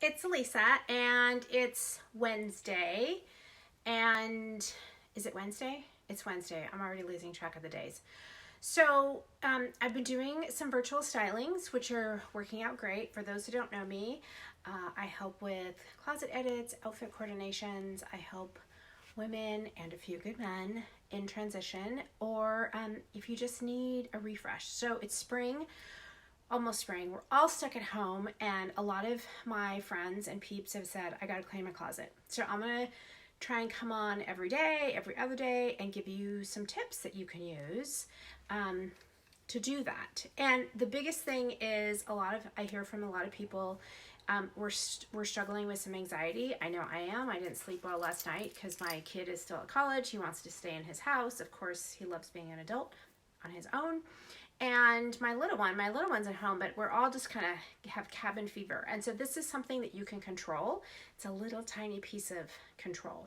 It's Lisa, and it's Wednesday. And is it Wednesday? It's Wednesday. I'm already losing track of the days. So, I've been doing some virtual stylings, which are working out great. For those who don't know me, I help with closet edits, outfit coordinations. I help women and a few good men in transition, or if you just need a refresh. So, it's spring, almost spring. We're all stuck at home, and a lot of my friends and peeps have said, I gotta clean my closet. So I'm gonna try and come on every day, every other day, and give you some tips that you can use to do that. And the biggest thing is, I hear from a lot of people, we're struggling with some anxiety. I know I am. I didn't sleep well last night because my kid is still at college. He wants to stay in his house. Of course, he loves being an adult on his own. And my little one's at home, but we're all just kind of have cabin fever. And so this is something that you can control. It's a little tiny piece of control.